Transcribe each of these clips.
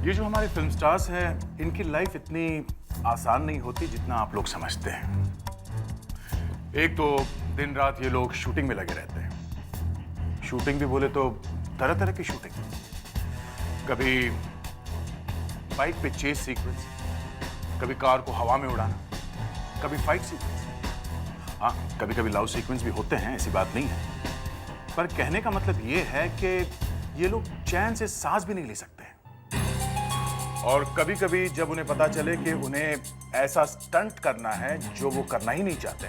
ये जो हमारे फिल्म स्टार्स हैं, इनकी लाइफ इतनी आसान नहीं होती जितना आप लोग समझते हैं। एक तो दिन रात ये लोग शूटिंग में लगे रहते हैं। शूटिंग भी बोले तो तरह तरह की शूटिंग। कभी बाइक पे चेस सीक्वेंस, कभी कार को हवा में उड़ाना, कभी फाइट सीक्वेंस। हाँ, कभी कभी लव सीक्वेंस भी होते हैं, ऐसी बात नहीं है। पर कहने का मतलब ये है कि ये लोग चैन से सांस भी नहीं ले सकते। और कभी कभी जब उन्हें पता चले कि उन्हें ऐसा स्टंट करना है जो वो करना ही नहीं चाहते,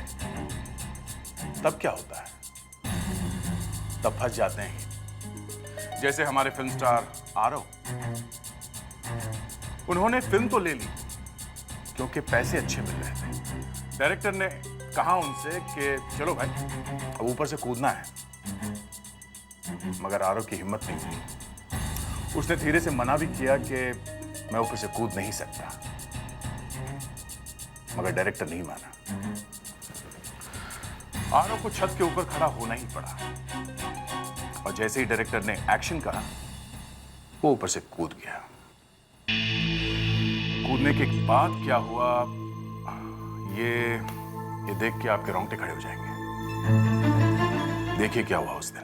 तब क्या होता है? तब फंस जाते हैं। जैसे हमारे फिल्म स्टार आरव, उन्होंने फिल्म तो ले ली क्योंकि पैसे अच्छे मिल रहे थे। डायरेक्टर ने कहा उनसे कि चलो भाई, अब ऊपर से कूदना है। मगर आरव की हिम्मत नहीं हुई। उसने धीरे से मना भी किया कि मैं ऊपर से कूद नहीं सकता, मगर डायरेक्टर नहीं माना। आरव को छत के ऊपर खड़ा होना ही पड़ा। और जैसे ही डायरेक्टर ने एक्शन कहा, वो ऊपर से कूद गया। कूदने के बाद क्या हुआ, ये देख के आपके रोंगटे खड़े हो जाएंगे। देखिए क्या हुआ उस दिन।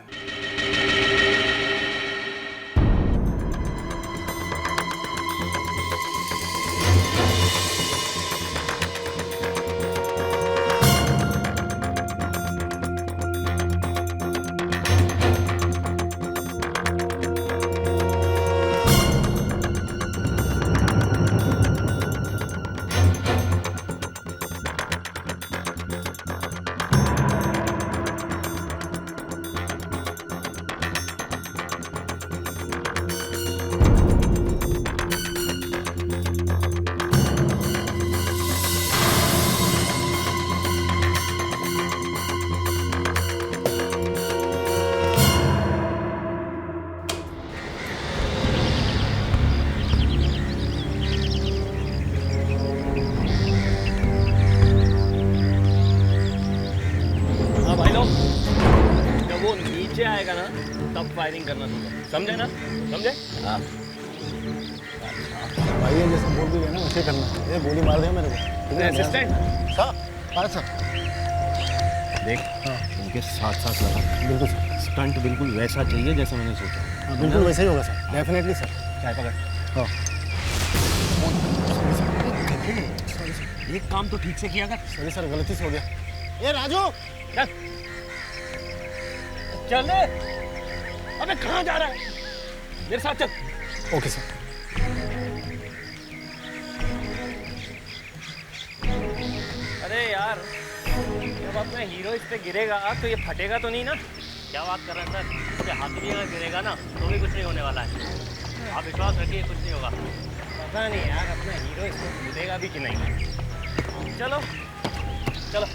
आएगा ना तब फायरिंग करना दूंगा, समझे ना? समझे? हाँ भाई जैसे बोल भी ना वैसे करना। ये गोली मार दिया मेरे को। असिस्टेंट सर देख, हाँ उनके साथ साथ लगा। बिल्कुल सर। स्टंट बिल्कुल वैसा चाहिए जैसा मैंने सोचा। हाँ बिल्कुल वैसा ही होगा सर, डेफिनेटली सर। चाय पकड़। हाँ एक काम तो ठीक से किया कर। सॉरी सर, गलती से हो गया। ये राजू चल चल रे। अबे कहाँ जा रहा है? मेरे साथ चल। Okay sir. अरे यार, जब अपना हीरो इस पे गिरेगा तो ये फटेगा तो नहीं ना? क्या बात कर रहे हैं सर? इसके हाथ भी अगर गिरेगा ना तो भी कुछ नहीं होने वाला है। आप विश्वास रखिए, कुछ नहीं होगा। पता नहीं यार, अपना हीरो इसको कूदेगा भी कि नहीं। चलो चलो।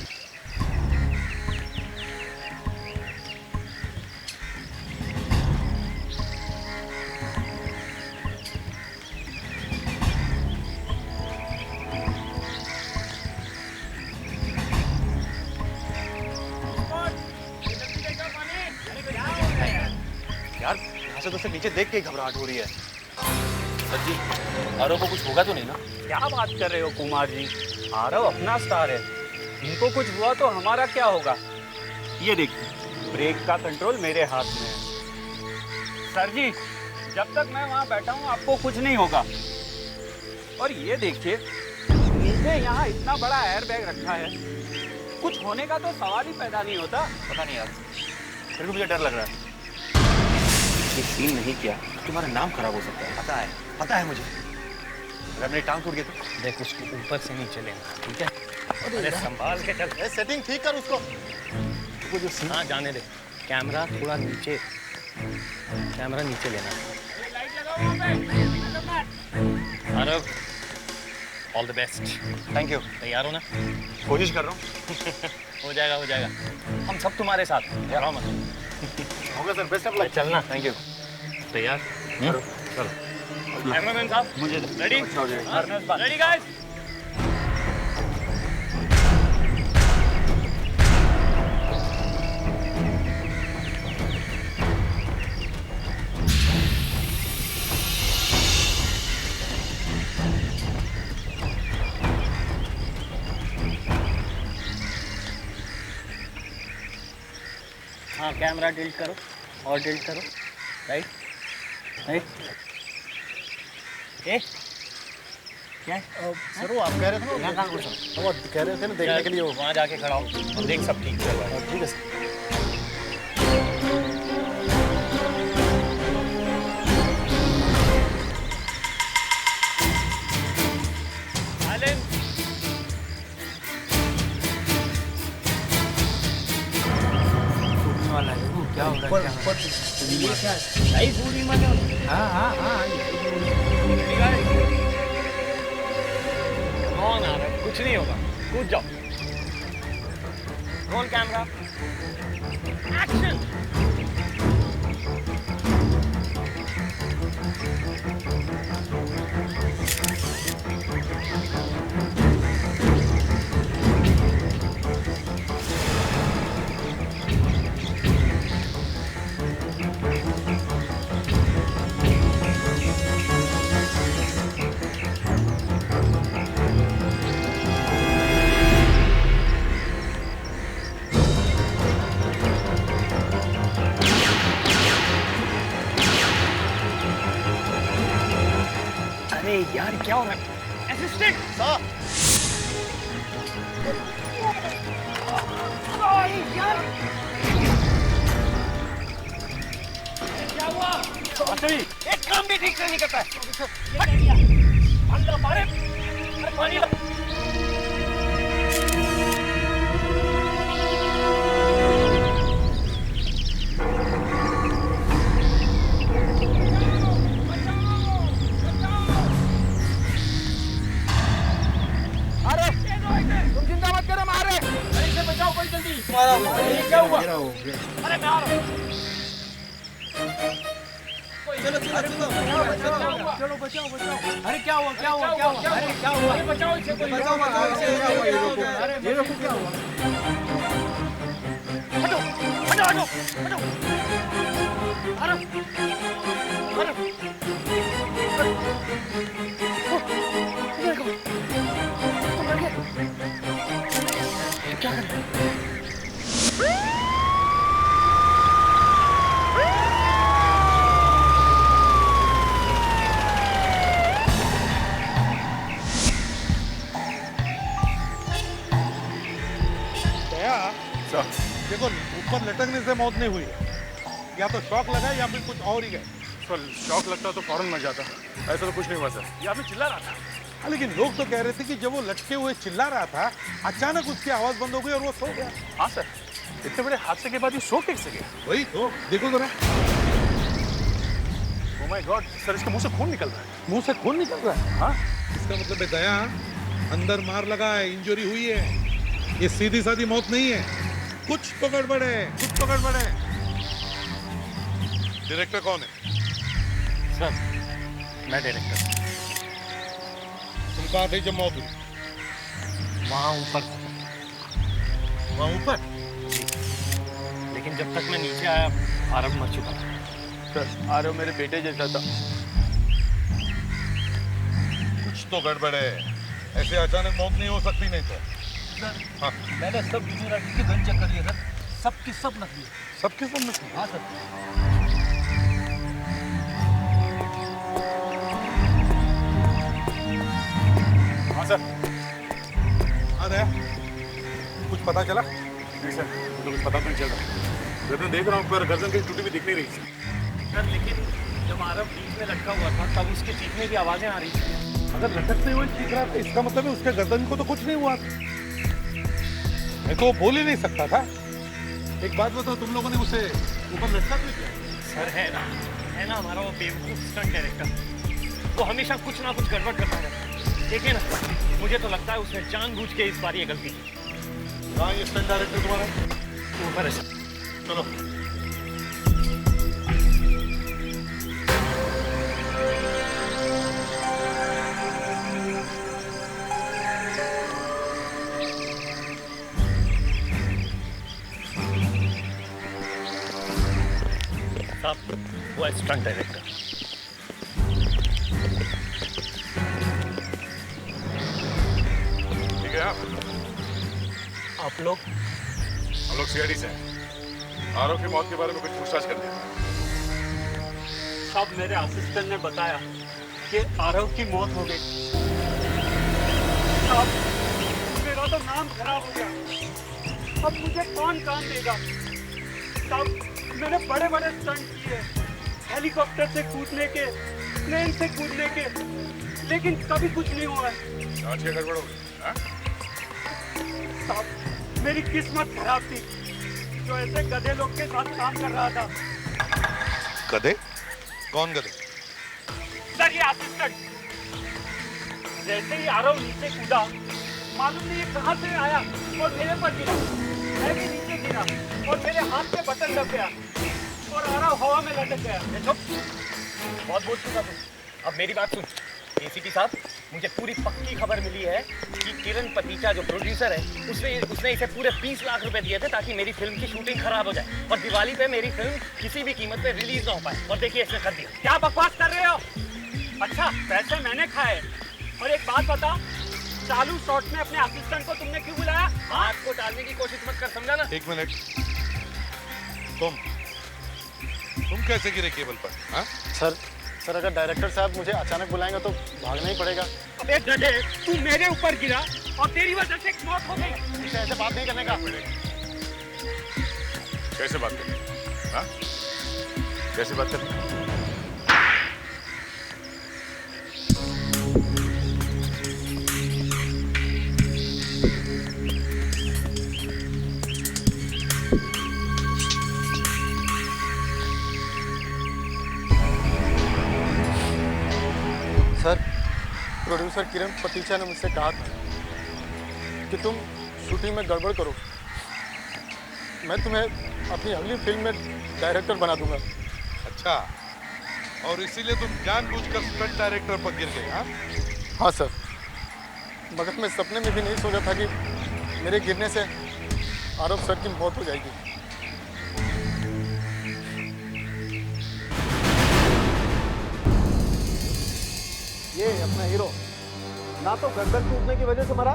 यार यहाँ से तो सिर्फ नीचे देख के घबराहट हो रही है। सर जी, आरव को कुछ होगा तो नहीं ना? क्या बात कर रहे हो कुमार जी? आरव अपना स्टार है, इनको कुछ हुआ तो हमारा क्या होगा? ये देखिए, ब्रेक का कंट्रोल मेरे हाथ में है। सर जी, जब तक मैं वहाँ बैठा हूँ आपको कुछ नहीं होगा। और ये देखिए, नीचे यहाँ इतना बड़ा एयर बैग रखा है, कुछ होने का तो सवाल ही पैदा नहीं होता। पता नहीं यार, फिर भी मुझे डर लग रहा है। ये सीन नहीं किया तुम्हारा नाम खराब हो सकता है। पता है मुझे। अगर मेरी टांग टूट गई तो? देख, उसको ऊपर से नीचे लेना, ठीक है? अरे संभाल के चल। सेटिंग ठीक कर उसको। वो जो हाँ जाने दे। कैमरा थोड़ा नीचे, कैमरा नीचे लेना। Aarav, all the best. Thank you. तैयार हो ना? कोशिश कर रहा हूँ। हो जाएगा हो जाएगा, हम सब तुम्हारे साथ हैं, डरो मत। होगा सर, बेस्ट ऑफ लक। चलना। Thank you. तैयार? चलो। कैमरामैन साहब मुझे रेडी? Ready guys? हाँ कैमरा डिलीट करो और डिलीट करो। Right right. ए क्या है? सर वो आप कह रहे थे ना, यहाँ कहाँ घुसा? वो कह रहे थे ना देखने के लिए वो। वहाँ जाके खड़ा हो और देख सब ठीक चल रहा है। ठीक है सर। वाला है वो क्या हो रहा है? ये क्या है? सही पूरी मतलब। हाँ हाँ हाँ कौन आ रहा है? कुछ नहीं होगा, कूद जाओ। Roll camera action. अरे यार क्या हो रहा है? Assistant sir. यार क्या हुआ? एक काम भी ठीक से नहीं करता है। अंदर मारे पानी ला। क्या हुआ? अरे मैं आ रहा हूँ। चलो चलो चलो बचाओ बचाओ। अरे क्या हुआ क्या हुआ क्या हुआ? अरे क्या हुआ? अरे बचाओ इसे बचाओ बचाओ इसे। ये देखो क्या हुआ? हटो हटो हटो हटो। अरे अरे क्या कर रहे हैं? देखो ऊपर लटकने से मौत नहीं हुई है, या तो शॉक लगा या फिर कुछ और ही गए। सर शॉक लगता तो फौरन मर जाता, ऐसा तो कुछ नहीं हुआ सर। ये आदमी चिल्ला रहा था। लेकिन लोग तो कह रहे थे कि जब वो लटके हुए चिल्ला रहा था अचानक उसकी आवाज बंद हो गई और वो सो गया। हाँ सर, इतने बड़े हादसे के बाद ये सो कैसे गया? वही तो देखो जरा। ओह माय गॉड सर, इसके मुंह से खून निकल रहा है। मुंह से खून निकल रहा है। हाँ इसका मतलब है दया अंदर मार लगा है, इंजरी हुई है, ये सीधी सादी मौत नहीं है, कुछ तो गड़बड़ है, कुछ तो गड़बड़ है। डायरेक्टर कौन है? सर मैं डायरेक्टर। तुम कहाँ थे जब मौत हुई? वहाँ ऊपर। वहाँ ऊपर? लेकिन जब तक मैं नीचे आया आरव मर चुका था। सर आरव मेरे बेटे जैसा था। कुछ तो गड़बड़ है, ऐसे अचानक मौत नहीं हो सकती। नहीं तो सर हाँ मैंने सब वीडियोग्राफी के गन चेक कर लिए सर, सबकी सब नकली है। सबके सब में हाँ सर। हाँ सर। अरे कुछ पता चला? नहीं सर, मुझे कुछ पता तो नहीं चल रहा। गर्दन देख रहा हूँ पर गर्दन कहीं टूटी भी दिख नहीं रही थी। सर लेकिन जब आरव बीच में लटका हुआ था तब उसके चीखने की आवाजें आ रही थी। अगर लटकते हुए चीख रहा था इसका मतलब है उसके गर्दन को तो कुछ नहीं हुआ। मैं तो बोल ही नहीं सकता था। एक बात बताओ, तुम लोगों ने उसे ऊपर लटका क्यों किया? सर है ना हमारा वो बेवकूफ स्टंट डायरेक्टर, वो हमेशा कुछ ना कुछ गड़बड़ करता रहता है। देखिए ना, मुझे तो लगता है उसने जानबूझ के इस बार ये गलती की। हाँ ये स्टंट डायरेक्टर तुम्हारा ऊपर है सर। चलो। साहब वो है स्टंट डायरेक्टर। ठीक है आप लोग? हम लोग सीआईडी से हैं। आरव की मौत के बारे में कुछ पूछताछ कर लिया? साहब मेरे असिस्टेंट ने बताया कि आरव की मौत हो गई। साहब मेरा तो नाम खराब हो गया, अब मुझे कौन काम देगा? साहब मैंने बड़े बड़े स्टंट किए, हेलीकॉप्टर से कूदने के, प्लेन से कूदने के, लेकिन कभी कुछ नहीं हुआ है। जांच क्या गड़बड़ हो गई? हाँ? साहब मेरी किस्मत खराब थी, जो ऐसे गधे लोग के साथ काम कर रहा था। गधे? कौन गधे? सर ये असिस्टेंट, जैसे ही आरव नीचे कूदा, मालूम नहीं ये कहाँ से आया और मेरे पर गिरा। मैं भी नीचे गिरा और मेरे हाथ पे बटन लग गया और आरव हवा में लटक गया। बहुत बोल चुका तू, अब मेरी बात सुन। एसीपी साहब, मुझे पूरी पक्की खबर मिली है कि किरण पतीचा जो प्रोड्यूसर है, उसने इसे पूरे 20 लाख रुपए दिए थे ताकि मेरी फिल्म की शूटिंग खराब हो जाए और दिवाली पे मेरी फिल्म किसी भी कीमत पे रिलीज ना हो पाए। और देखिए इसने कर दिया। क्या बकवास कर रहे हो? अच्छा पैसे मैंने खाए। और एक बात बता, चालू शॉट में अपने असिस्टेंट को तुमने क्यों बुलाया? हाथ को डालने की कोशिश मत कर, समझा ना? एक मिनट, तुम कैसे गिरे केबल पर? हाँ? सर अगर डायरेक्टर साहब मुझे अचानक बुलाएंगे तो भागना ही पड़ेगा। अबे गधे, तू मेरे ऊपर गिरा और तेरी वजह से एक मौत हो गई। इसे ऐसे बात नहीं करने का। कैसे बात करें? हाँ? कैसे बात करें? सर, प्रोड्यूसर किरण पतीचा ने मुझसे कहा था कि तुम शूटिंग में गड़बड़ करो, मैं तुम्हें अपनी अगली फिल्म में डायरेक्टर बना दूंगा। अच्छा, और इसीलिए तुम जानबूझकर स्टंट डायरेक्टर पर गिर गए? हाँ? हाँ सर, मगर मैं सपने में भी नहीं सोचा था कि मेरे गिरने से आरव सर की मौत हो जाएगी। ये अपना हीरो ना तो गर्दन टूटने की वजह से मरा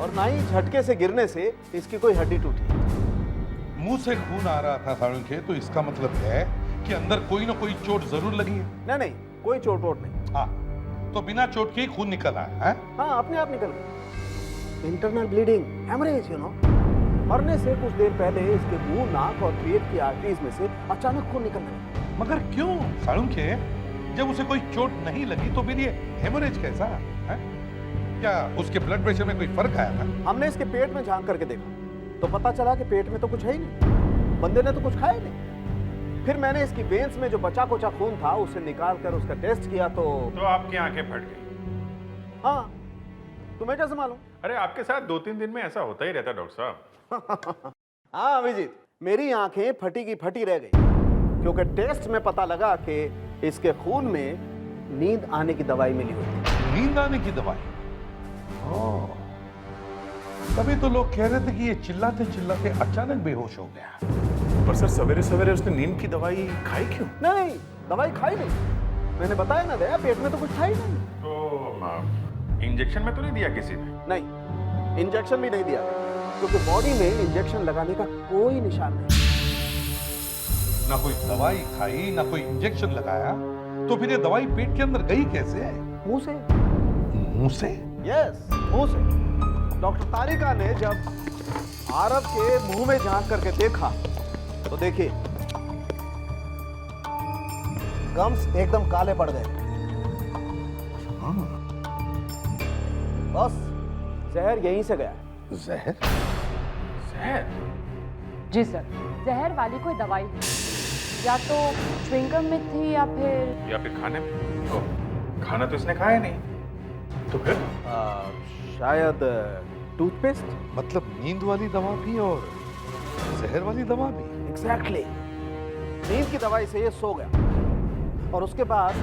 और ना ही झटके से गिरने से इसकी कोई हड्डी टूटी। मुंह से खून आ रहा था साळुंखे, तो इसका मतलब है कि अंदर कोई ना कोई चोट जरूर लगी है। नहीं, कोई चोट वोट नहीं। हाँ, तो बिना चोट के ही खून निकल आया है? हाँ, अपने आप निकल गया। Internal bleeding, haemorrhage, you know. मरने से कुछ देर पहले इसके मुंह, नाक और पेट की आर्टरीज में से अचानक खून निकलने लगा। मगर क्यों साळुंखे? जब उसे कोई चोट नहीं लगी तो फिर ये हेमरेज कैसा है? क्या उसके ब्लड प्रेशर में कोई फर्क आया था? हमने इसके पेट में झांक करके देखा तो पता चला कि पेट में तो कुछ है ही नहीं, बंदे ने तो कुछ खाया नहीं। फिर मैंने इसकी वेन्स में जो बचा कुचा खून था उसे निकाल कर उसका टेस्ट किया तो आपकी आंखें फट गई? हाँ, तुम्हें कैसे मालूम? अरे आपके साथ 2-3 दिन में ऐसा होता ही रहता है डॉक्टर साहब। हाँ अभिजीत, मेरी आंखें फटी की फटी रह गई क्योंकि टेस्ट में पता लगा कि इसके खून में नींद आने की दवाई मिली हुई थी। नींद आने की दवाई? ओह, तभी तो लोग कह रहे थे कि ये चिल्लाते चिल्लाते अचानक बेहोश हो गया। पर सर सवेरे सवेरे उसने नींद की दवाई खाई क्यों? नहीं, दवाई खाई नहीं। मैंने बताया ना दया, पेट में तो कुछ था ही नहीं। तो इंजेक्शन में तो नहीं दिया किसी ने? नहीं, इंजेक्शन भी नहीं दिया क्योंकि बॉडी में इंजेक्शन लगाने का कोई निशान नहीं। ना कोई दवाई खाई, ना कोई इंजेक्शन लगाया, तो फिर ये दवाई पेट के अंदर गई कैसे? मुंह से। मुंह से? यस, मुंह से। डॉक्टर तारिका ने जब आरव के मुंह में झांक करके देखा तो देखिए गम्स एकदम काले पड़ गए। बस जहर यहीं से गया। जहर? जहर? जी सर, जहर वाली कोई दवाई या तो च्युइंगम में थी या फिर खाने में? खाना तो इसने खाया नहीं, तो फिर? शायद टूथपेस्ट। मतलब नींद वाली दवा भी और जहर वाली दवा भी? एग्जैक्टली। नींद की दवाई से ये सो गया और उसके बाद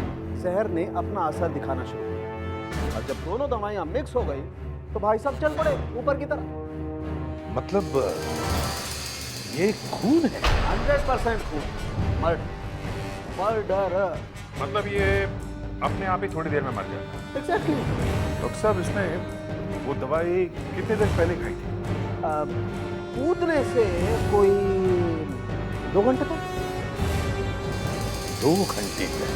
जहर ने अपना असर दिखाना शुरू किया और जब दोनों दवाइयां मिक्स हो गई तो भाई साहब चल पड़े ऊपर की तरफ। मतलब ये खून है? 100% खून। मर्डर। मतलब ये अपने आप ही थोड़ी देर में मर जाए? एग्जैक्टली। डॉक्टर साहब इसने वो दवाई कितने देर पहले खाई थी? कूदने से कोई 2 घंटे तक? 2 घंटे तक?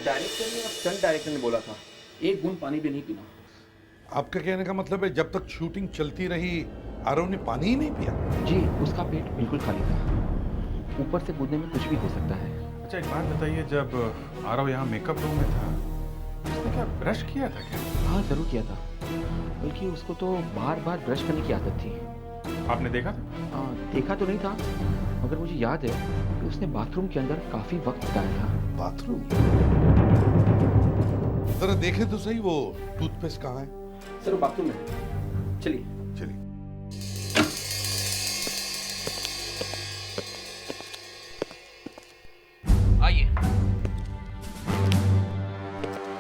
डायरेक्टर ने, स्टंट डायरेक्टर ने बोला था 1 बूंद पानी भी नहीं पीना। आपका कहने का मतलब है जब तक शूटिंग चलती रही आरव ने पानी ही नहीं पिया? जी, उसका पेट बिल्कुल खाली था। ऊपर से कूदने में कुछ भी हो सकता है। अच्छा, एक बात बताइए, जब आरव यहाँ मेकअप रूम में था उसने क्या ब्रश किया था क्या? हाँ, जरूर किया था। बल्कि उसको तो बार बार ब्रश करने की आदत थी। आपने देखा था? देखा तो नहीं था, मगर मुझे याद है कि उसने बाथरूम के अंदर काफी वक्त बिताया था। बाथरूम? जरा देखे तो सही वो टूथपेस्ट कहाँ है? सर वो बाथरूम में। चलिए। चलिए। आइए,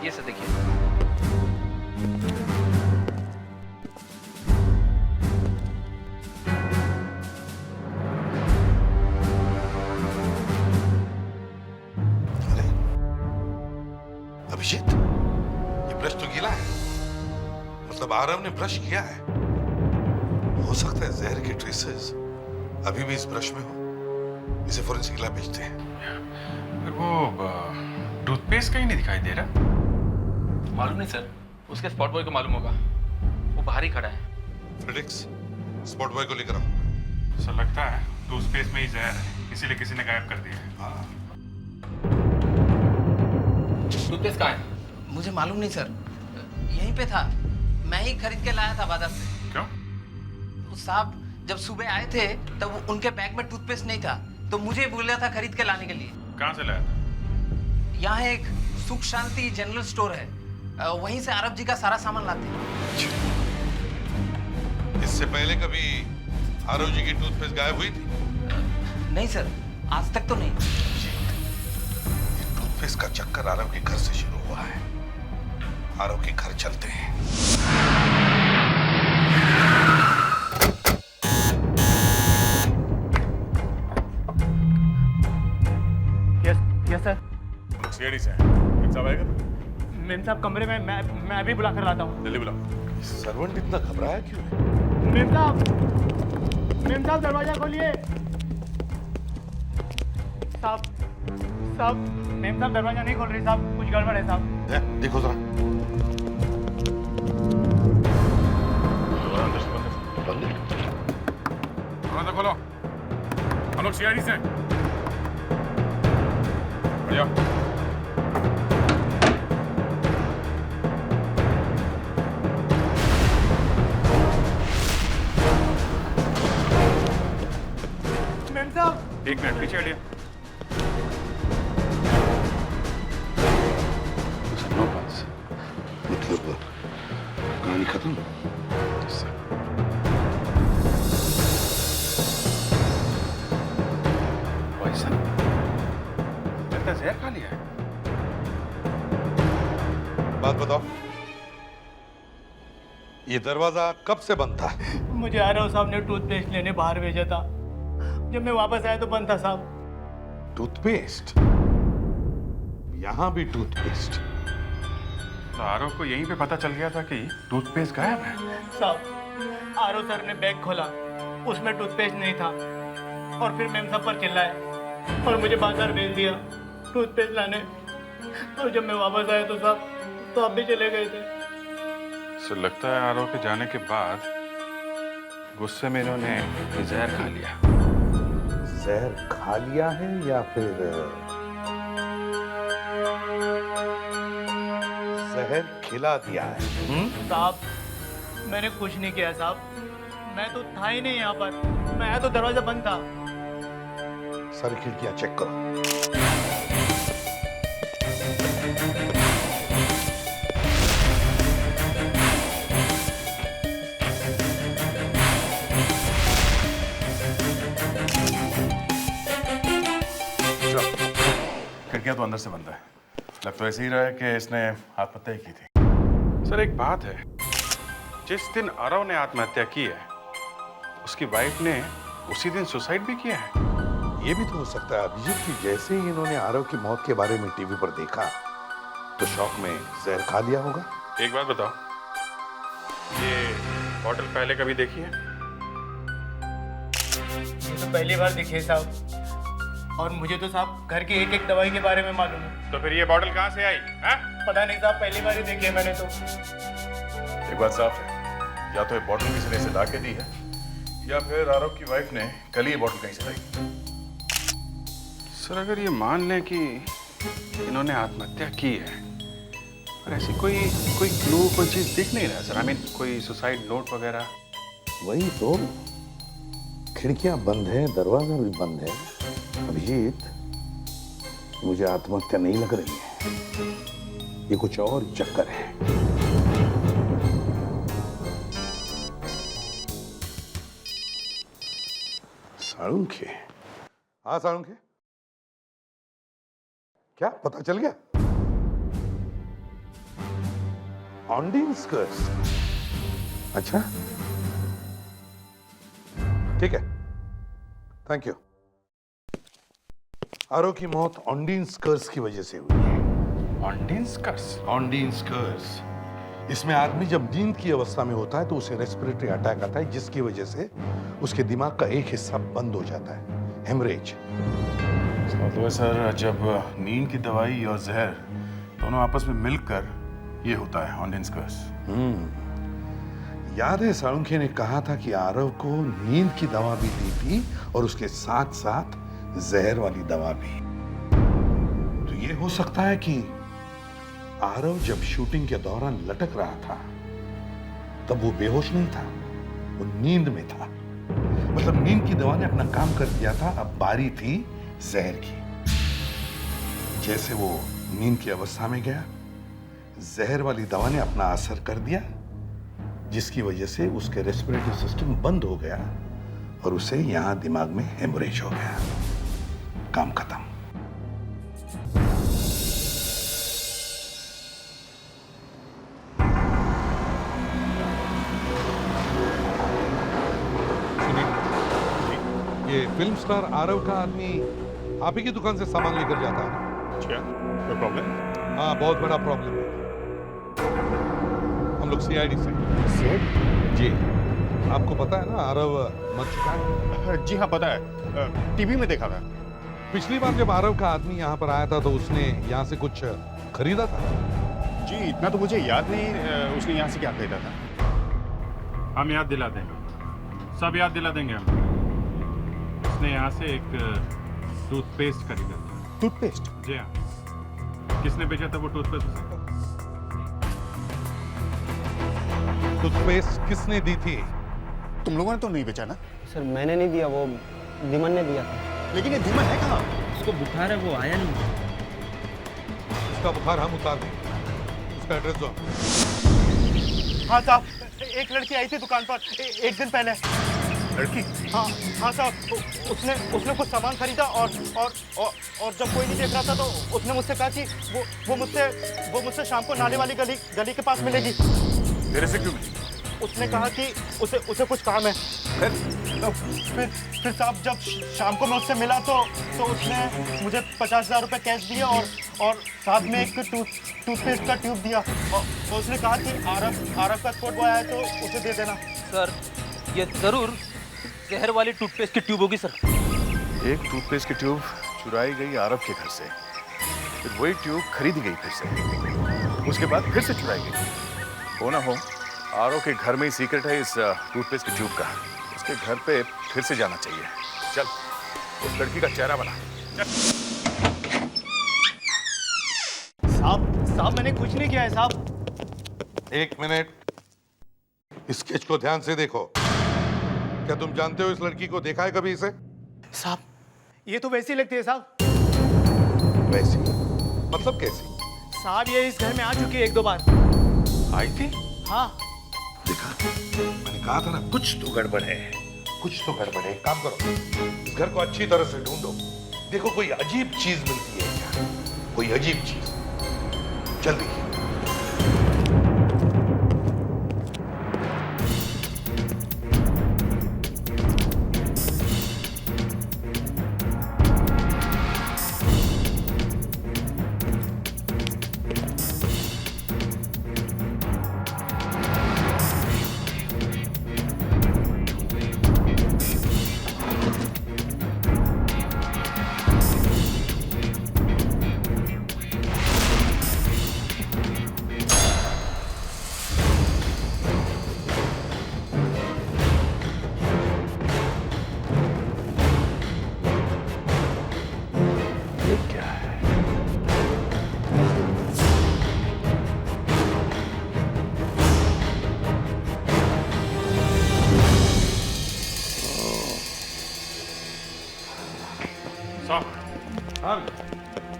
ये सब देखिए। अरे अभिजीत, ये ब्रश तो गीला है, मतलब आरव ने ब्रश किया है। हो सकता है जहर के ट्रेसेस अभी भी इस ब्रश में हो। इसे फोरेंसिक लैब भेजते हैं। फिर वो टूथपेस्ट कहीं नहीं दिखाई दे रहा। मालूम नहीं सर, उसके स्पॉट बॉय को मालूम होगा, वो बाहर ही खड़ा है। फ्रेडिक्स, स्पॉट बॉय को लेकर आओ। सर लगता है टूथपेस्ट में ही जहर है, इसीलिए किसी ने गायब कर दिया है। हाँ। टूथपेस्ट कहाँ है? मुझे मालूम नहीं सर, यहीं पे था। मैं ही खरीद के लाया था बाजार से। क्यों? उस साहब जब सुबह आए थे तब उनके बैग में टूथपेस्ट नहीं था, तो मुझे बोला था खरीद के लाने के लिए। कहाँ से लाया था? यहाँ एक सुख शांति जनरल स्टोर है, वहीं से आरव जी का सारा सामान लाते हैं। इससे पहले कभी आरव जी की टूथपेस्ट गायब हुई थी? नहीं सर, आज तक तो नहीं। ये टूथपेस्ट का चक्कर आरव के घर से शुरू हुआ है। आरव के घर चलते हैं। Yes sir. सीआईडी से मेम साहब आएगा? मेम साहब कमरे में, मैं अभी बुला कर लाता हूँ। जल्दी बुलाओ। सर्वेंट इतना घबराया क्यों है? मेम साहब दरवाजा खोलिए। साहब मेम साहब दरवाजा नहीं खोल रही साहब, कुछ गड़बड़ है साहब। देखो जरा। अंदर से बंद दरवाजा खोलो। हम लोग सीआईडी से हैं। बढ़िया। मेम साहब 1 मिनट पीछे हटिए। मतलब कहानी खत्म? पैसा लगता है जहर खा लिया है। बात बताओ, ये दरवाजा कब से बंद था? मुझे आरव साहब ने टूथपेस्ट लेने बाहर भेजा था, जब मैं वापस आया तो बंद था साहब। टूथपेस्ट? यहाँ भी टूथपेस्ट? तो आरव को यहीं पे पता चल गया था कि टूथपेस्ट गायब है। साहब आरव सर ने बैग खोला, उसमें टूथपेस्ट नहीं था, और फिर मेम साहब पर चिल्लाए और मुझे बाजार भेज दिया टूथपेस्ट लाने। और जब मैं वापस आया तो साहब तो आप भी चले गए थे। सो लगता है आरव के जाने के बाद गुस्से में इन्होंने जहर खा लिया। जहर खा लिया है या फिर जहर खिला दिया है? साहब मैंने कुछ नहीं किया साहब, मैं तो था ही नहीं यहाँ पर। मैं आया तो दरवाजा बंद था। सारी खिड़कियां चेक करो। खिड़कियां तो अंदर से बंद है। लग तो ऐसे ही रहा है कि इसने आत्महत्या की थी। सर एक बात है, जिस दिन आरव ने आत्महत्या की है उसकी वाइफ ने उसी दिन सुसाइड भी किया है। ये भी तो हो सकता है अभिजीत की जैसे ही इन्होंने आरव की मौत के बारे में टीवी पर देखा तो शौक में जहर खा लिया होगा। एक बात बताओ, ये बॉटल पहले कभी देखी है? ये तो पहली बार दिखे साहब, और मुझे तो साहब घर की एक एक दवाई के बारे में मालूम है। तो फिर ये बॉटल कहाँ से आई? हाँ? पता नहीं साहब, पहली बार ही देखी है मैंने तो। एक बात साफ है, या तो ये बॉटल किसी ने इसे ला के दी है, या फिर आरव की वाइफ ने कल ही ये बॉटल कहीं से लाई। सर अगर ये मान लें कि इन्होंने आत्महत्या की है, और ऐसी कोई क्लू, कोई चीज दिख नहीं रहा सर। आई मीन कोई सुसाइड नोट वगैरह। वही तो, खिड़कियां बंद है, दरवाजा भी बंद है। अभिजीत, मुझे आत्महत्या नहीं लग रही है, ये कुछ और चक्कर है। साळुंखे। हाँ साळुंखे, क्या पता चल गया? ऑनडीन स्कर्स। अच्छा, ठीक है, थैंक यू। आरव की मौत ऑनडीन स्कर्स की वजह से हुई है। ऑनडीन स्कर्स? ऑनडीन स्कर्स, इसमें आदमी जब नींद की अवस्था में होता है तो उसे रेस्पिरेटरी अटैक आता है, जिसकी वजह से उसके दिमाग का एक हिस्सा बंद हो जाता है, हेमरेज। मतलब सर, जब नींद की दवाई और जहर दोनों आपस में मिलकर ये होता है ऑनडीन स्कर्स। याद है साळुंखे ने कहा था कि आरव को नींद की दवा भी दी थी और उसके साथ साथ जहर वाली दवा भी। तो ये हो सकता है कि आरव जब शूटिंग के दौरान लटक रहा था तब वो बेहोश नहीं था, वो नींद में था। मतलब नींद की दवा ने अपना काम कर दिया था, अब बारी थी जहर की। जैसे वो नींद की अवस्था में गया, जहर वाली दवा ने अपना असर कर दिया, जिसकी वजह से उसके रेस्पिरेटरी सिस्टम बंद हो गया और उसे यहां दिमाग में हेमरेज हो गया। काम खत्म। ये फिल्म स्टार आरव का आदमी आप ही की दुकान से सामान लेकर जाता है? क्या कोई प्रॉब्लम? हाँ, बहुत बड़ा प्रॉब्लम है। हम लोग सीआईडी से। जी, आपको पता है ना आरव मर चुका है? जी हाँ, पता है, टीवी में देखा था। पिछली बार जब आरव का आदमी यहाँ पर आया था तो उसने यहाँ से कुछ खरीदा था? जी, इतना तो मुझे याद नहीं उसने यहाँ से क्या खरीदा था। हम याद दिला देंगे, सब याद दिला देंगे हम। उसने यहाँ से एक टूथपेस्ट खरीदा था। टूथपेस्ट? जी हाँ। किसने बेचा था वो टूथपेस्ट उसे? टूथपेस्ट किसने दी थी? तुम लोगों ने तो नहीं बेचा ना? सर मैंने नहीं दिया, वो धीमन ने दिया था। लेकिन ये धीमन है कहाँ? उसको बुखार है, वो आया नहीं। उसका बुखार हम उतार दें। उसका एड्रेस दो। हाँ साहब, एक लड़की आई थी दुकान पर एक दिन पहले। लड़की? हाँ साहब, उसने कुछ सामान खरीदा और जब कोई नहीं देख रहा था तो उसने मुझसे कहा कि वो मुझसे शाम को नाले वाली गली के पास मिलेगी। मेरे से क्यों मिली? उसने कहा कि उसे कुछ काम है। फिर साहब जब शाम को मैं उससे मिला तो उसने मुझे 50,000 रुपये कैश दिए और साथ में एक टूथपेस्ट का ट्यूब दिया और उसने कहा कि आरव का स्पॉट बॉय आया तो उसे दे देना। सर ये जरूर जहर वाली टूथपेस्ट की ट्यूब होगी सर। एक टूथपेस्ट की ट्यूब चुराई गई आरव के घर से, फिर वही ट्यूब खरीदी गई फिर से, उसके बाद फिर से चुराई गई। हो ना हो, आरव के घर में ही सीक्रेट है इस टूथपेस्ट की ट्यूब का। उसके घर पे फिर से जाना चाहिए। चल, उस लड़की का चेहरा बना। साहब मैंने कुछ नहीं किया है साहब। एक मिनट, स्केच को ध्यान से देखो। क्या तुम जानते हो इस लड़की को? देखा है कभी इसे? साहब ये तो वैसी लगती है साहब। वैसी? मतलब कैसी? साहब ये इस घर में आ चुकी है 1-2 बार। आई थी? हाँ। देखा, मैंने कहा था ना, कुछ तो गड़बड़ है, कुछ तो गड़बड़ है। एक काम करो, इस घर को अच्छी तरह से ढूंढो, देखो कोई अजीब चीज मिलती है क्या, कोई अजीब चीज। जल्दी।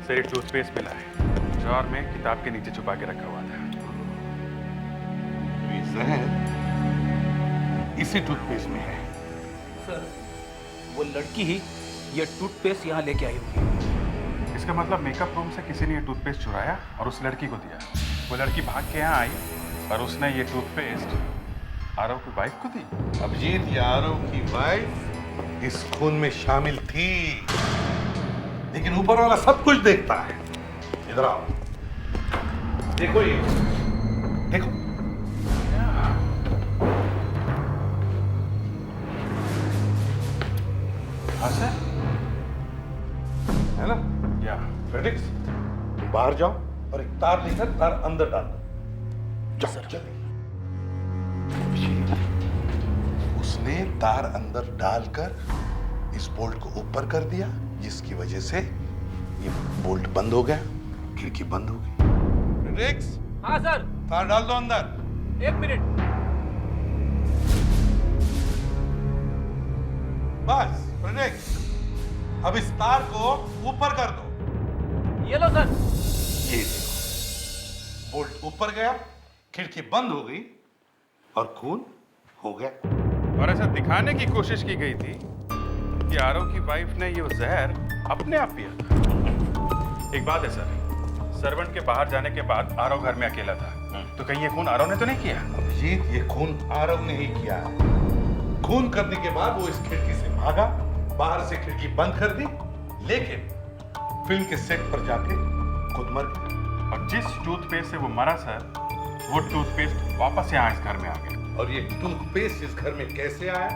सर ये टूथपेस्ट मिला है, ड्रॉर में किताब के नीचे छुपा के रखा हुआ था। ये जहर इसी टूथपेस्ट में है। सर वो लड़की ही ये टूथपेस्ट यहाँ लेके आई होगी। इसका मतलब मेकअप रूम से किसी ने ये टूथपेस्ट चुराया और उस लड़की को दिया। वो लड़की भाग के यहाँ आई और उसने ये टूथपेस्ट आरव की वाइफ को दी। अभिजीत, ये आरव की वाइफ इस खून में शामिल थी, लेकिन ऊपर वाला सब कुछ देखता है। इधर आओ, देखो ये, देखो। हाँ सर, है ना? या फेडिक्स, तुम बाहर जाओ और एक तार लेकर तार अंदर डाल दो। जाओ जल्दी। उसने तार अंदर डालकर इस बोल्ट को ऊपर कर दिया, जिसकी वजह से ये बोल्ट बंद हो गया, खिड़की बंद हो गई। फेडिक्स, हाँ सर। तार डाल दो अंदर। 1 मिनट। बस फेडिक्स, अब इस तार को ऊपर कर दो। ये लो सर। ये देखो, बोल्ट ऊपर गया, खिड़की बंद हो गई और खून हो गया। और ऐसा दिखाने की कोशिश की गई थी कि आरव की वाइफ ने ये जहर अपने आप पिया था। एक बात है सर, सर्वेंट के बाहर जाने के बाद आरव घर में अकेला था, तो कहीं ये खून आरव ने तो नहीं किया? अभिजीत, ये खून आरव ने ही किया है। खून करने के बाद वो इस खिड़की से भागा, बाहर से खिड़की बंद कर दी, लेकिन फिल्म के सेट पर जाके खुद मर गया। और जिस टूथपेस्ट से वो मरा सर, वो टूथपेस्ट वापस यहाँ इस घर में आ गया। और ये टूथपेस्ट इस घर में कैसे आया?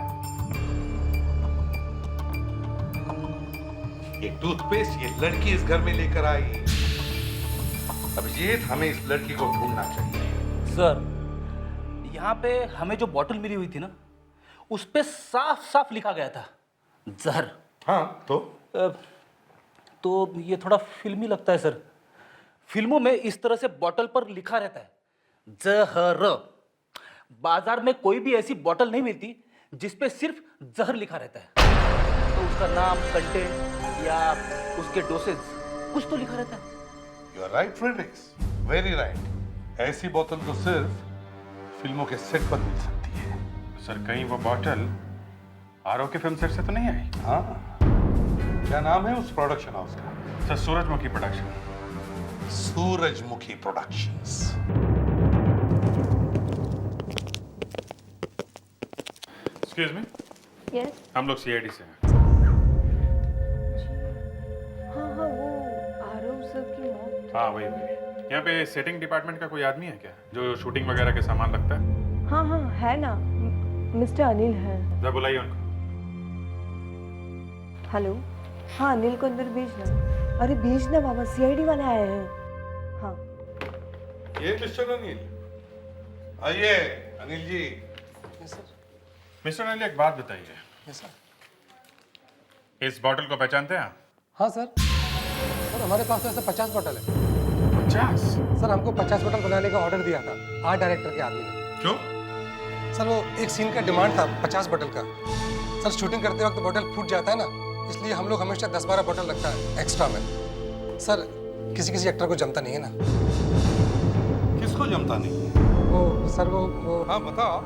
ये टूथपेस्ट ये लड़की इस घर में लेकर आई। अभिजीत, हमें इस लड़की को ढूंढना चाहिए। सर यहाँ पे हमें जो बॉटल मिली हुई थी ना, उस पे साफ साफ लिखा गया था जहर। हाँ तो ये थोड़ा फिल्मी लगता है सर। फिल्मों में इस तरह से बॉटल पर लिखा रहता है जहर। बाजार में कोई भी ऐसी बॉटल नहीं मिलती जिस पे सिर्फ जहर लिखा रहता है। तो उसका नाम, कंटेंट या उसके डोसेज कुछ तो लिखा रहता है। You are right Fredericks, very right. ऐसी बोतल तो सिर्फ फिल्मों के सेट पर मिल सकती है। सर कहीं वो बॉटल आरव के फिल्म सेट से तो नहीं आई? हाँ, क्या नाम है उस प्रोडक्शन हाउस का? सर सूरजमुखी प्रोडक्शन। सूरजमुखी प्रोडक्शंस। Excuse me. यस। हम लोग सीआईडी से हैं। हाँ हाँ, वो आरव सर की मौत। हाँ वही वही। यहाँ पे सेटिंग डिपार्टमेंट का कोई आदमी है क्या जो शूटिंग वगैरह के सामान रखता है? हाँ हाँ है ना, मिस्टर अनिल है। जरा बुलाइए उनको। हेलो। हाँ अनिल को अंदर भेजना। अरे भेजना बाबा, सीआईडी वाले आए हैं। हाँ ये मिस्टर अनिल, आइए अनिल जी। मिस्टर अनिल एक बात बताइए, इस बॉटल को पहचानते हैं आप? हाँ सर हमारे पास तो ऐसे 50 बॉटल है। 50? सर हमको 50 बॉटल बनाने का ऑर्डर दिया था आर्ट डायरेक्टर के आदमी ने। क्यों? सर वो एक सीन का डिमांड था 50 बॉटल का। सर शूटिंग करते वक्त बॉटल फूट जाता है ना, इसलिए हम लोग हमेशा 10-12 बॉटल रखता है एक्स्ट्रा में। सर किसी किसी एक्टर को जमता नहीं है ना। किसको जमता नहीं है? वो सर वो हाँ बताओ,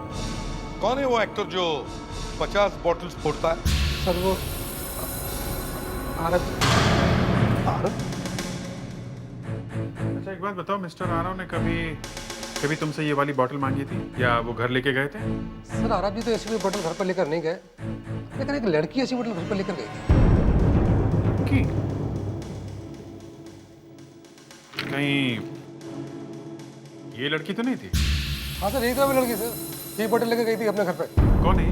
कौन है वो एक्टर जो 50 बॉटल्स फोड़ता है? सर वो आरव। अच्छा एक बात बताओ, मिस्टर आरव ने कभी तुमसे ये वाली बॉटल मांगी थी या वो घर लेके गए थे? सर आरव जी तो ऐसी कोई बॉटल घर पर लेकर नहीं गए, लेकिन एक लड़की ऐसी बॉटल घर पर लेकर गई थी। लड़की? कहीं ये लड़की तो नहीं थी? हाँ सर एक लड़की सर ये बॉटल लेकर गई थी अपने घर पे। कौन है?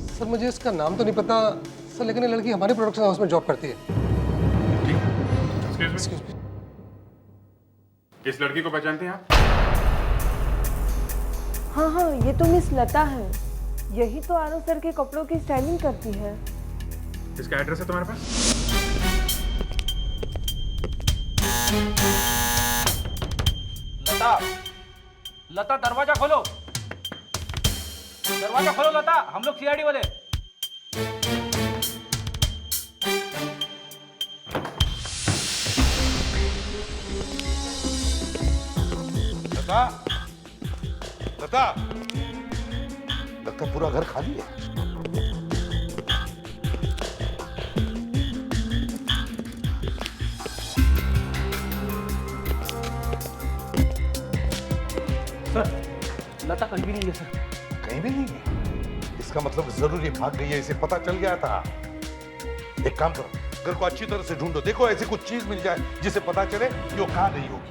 सर मुझे इसका नाम तो नहीं पता सर, लेकिन ये लड़की हमारे प्रोडक्शन हाउस में जॉब करती है। Excuse me. इस लड़की को पहचानते हैं आप? हाँ हाँ, ये तो मिस लता है। यही तो आरव सर के कपड़ों की स्टाइलिंग करती है। इसका एड्रेस है तुम्हारे पास? लता, लता दरवाजा खोलो, दरवाजा खोलो लता, हम लोग सीआईडी वाले। लता, लता, लगता पूरा घर खाली है। सर लता कहीं भी नहीं है सर। कहीं भी नहीं है? इसका मतलब जरूर ये भाग गई है, इसे पता चल गया था। एक काम करो, घर को अच्छी तरह से ढूंढो, देखो ऐसी कुछ चीज मिल जाए जिसे पता चले कि वो कहां गई होगी।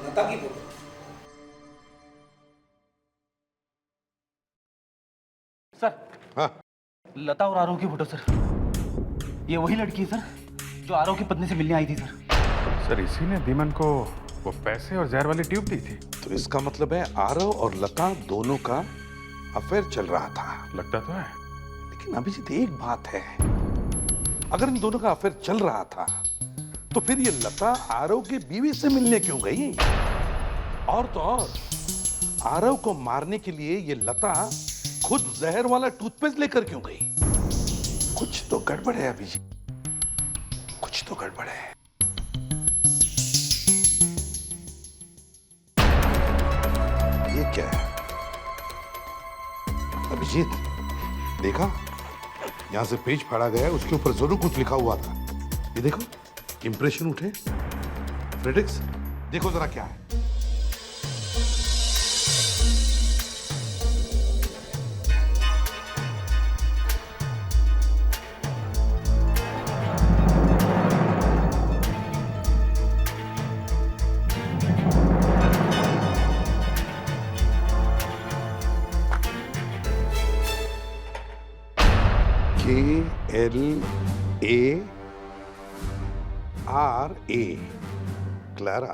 लता की फोटो। सर हाँ, लता और आरव की फोटो सर। ये वही लड़की है सर जो आरव की पत्नी से मिलने आई थी सर। सर इसी ने धीमन को वो पैसे और जहर वाली ट्यूब दी थी। तो इसका मतलब है आरव और लता दोनों का अफेयर चल रहा था। लगता तो है। लेकिन अभिजीत एक बात है, अगर इन दोनों का अफेयर चल रहा था तो फिर ये लता आरव की बीवी से मिलने क्यों गई? और तो और आरव को मारने के लिए ये लता खुद जहर वाला टूथपेस्ट लेकर क्यों गई? कुछ तो गड़बड़ है अभिजीत, कुछ तो गड़बड़ है। ये क्या है अभिजीत? देखा, यहां से पेज फाड़ा गया है, उसके ऊपर जरूर कुछ लिखा हुआ था। ये देखो, इंप्रेशन उठे। फ्रेडेक्स, देखो जरा क्या है। KLARA, Clara.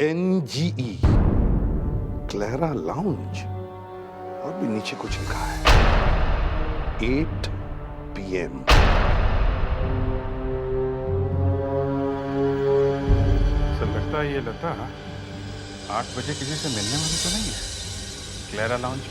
LOUNGE, Clara lounge. और भी नीचे कुछ लिखा है 8 PM। सर लगता है ये लता 8 बजे किसी से मिलने वाली तो नहीं है। Clara lounge.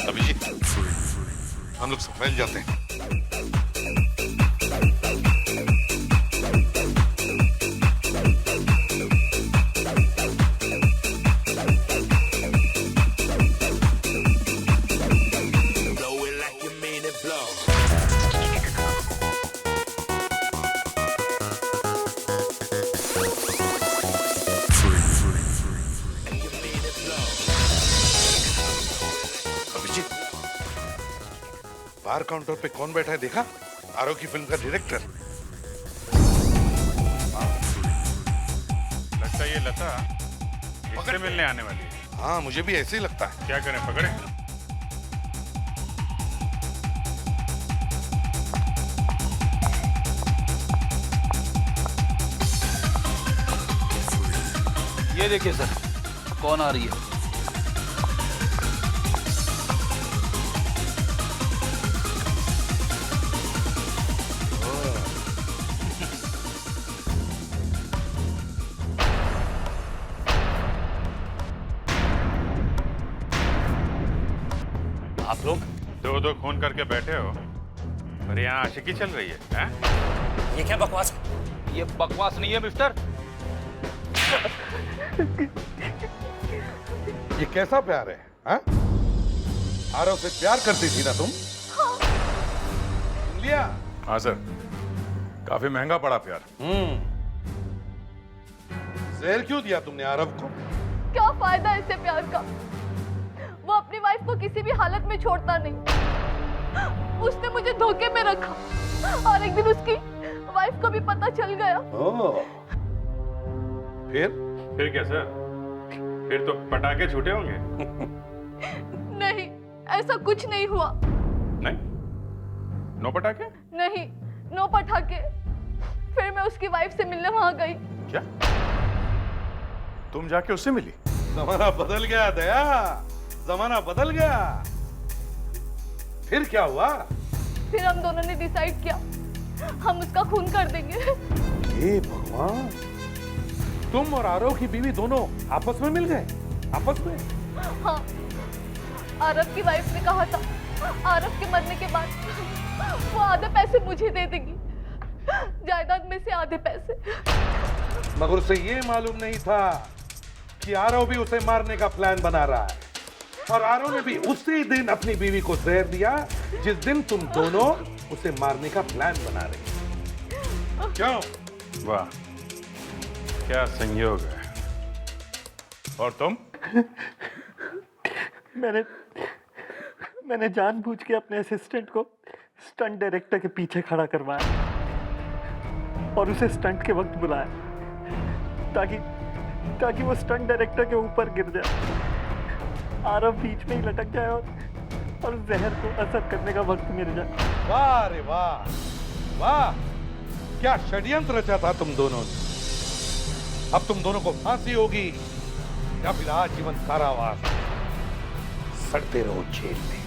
अभिजीत, हम लोग सब फैल जाते हैं। बार काउंटर पे कौन बैठा है देखा? आरव की फिल्म का डायरेक्टर। लगता है ये लता इससे मिलने आने वाली है। हाँ, मुझे भी ऐसे ही लगता है। क्या करें, पकड़े? ये देखिए सर, कौन आ रही है। आप लोग दो खून करके बैठे हो, अरे यहाँ आशिकी चल रही है? ये क्या बकवास है? ये बकवास नहीं है मिस्टर। ये कैसा प्यार है? हाँ? आरव से प्यार करती थी ना तुम? सुन लिया? हाँ सर, काफी महंगा पड़ा प्यार। जहर क्यों दिया तुमने आरव को? क्या फायदा इससे प्यार का? वो अपनी वाइफ को किसी भी हालत में छोड़ता नहीं। उसने मुझे धोखे में रखा और एक दिन उसकी वाइफ को भी पता चल गया। फिर क्या सर? फिर तो पटाखे छूटे होंगे। नहीं, ऐसा कुछ नहीं हुआ। नहीं? नो पटाखे? नहीं, नो पटाखे। फिर मैं उसकी वाइफ से मिलने वहां गई। क्या? तुम जाके उससे मिली? जमाना बदल गया दया, जमाना बदल गया। फिर क्या हुआ? फिर हम दोनों ने डिसाइड किया हम उसका खून कर देंगे। हे भगवान, तुम और आरव की बीवी दोनों आपस में मिल गए? आपस में? हाँ, आरव की वाइफ ने कहा था आरव के मरने के बाद वो आधे पैसे मुझे दे देगी, जायदाद में से आधे पैसे। मगर उसे ये मालूम नहीं था कि आरव भी उसे मारने का प्लान बना रहा है, और आरव ने भी उसी दिन अपनी बीवी को जहर दिया जिस दिन तुम दोनों उसे मारने का प्लान बना रहे। क्यों? वाह, क्या संयोग है। और तुम? मैंने जानबूझ के अपने असिस्टेंट को स्टंट डायरेक्टर के पीछे खड़ा करवाया और उसे स्टंट के वक्त बुलाया ताकि वो स्टंट डायरेक्टर के ऊपर गिर जाए, आरव बीच में ही लटक जाए और जहर को असर करने का वक्त मिल जाए। वाह रे वाह, वाह, क्या षड्यंत्र रचा था तुम दोनों ने। अब तुम दोनों को फांसी होगी या फिर आजीवन कारावास, सड़ते रहो जेल में।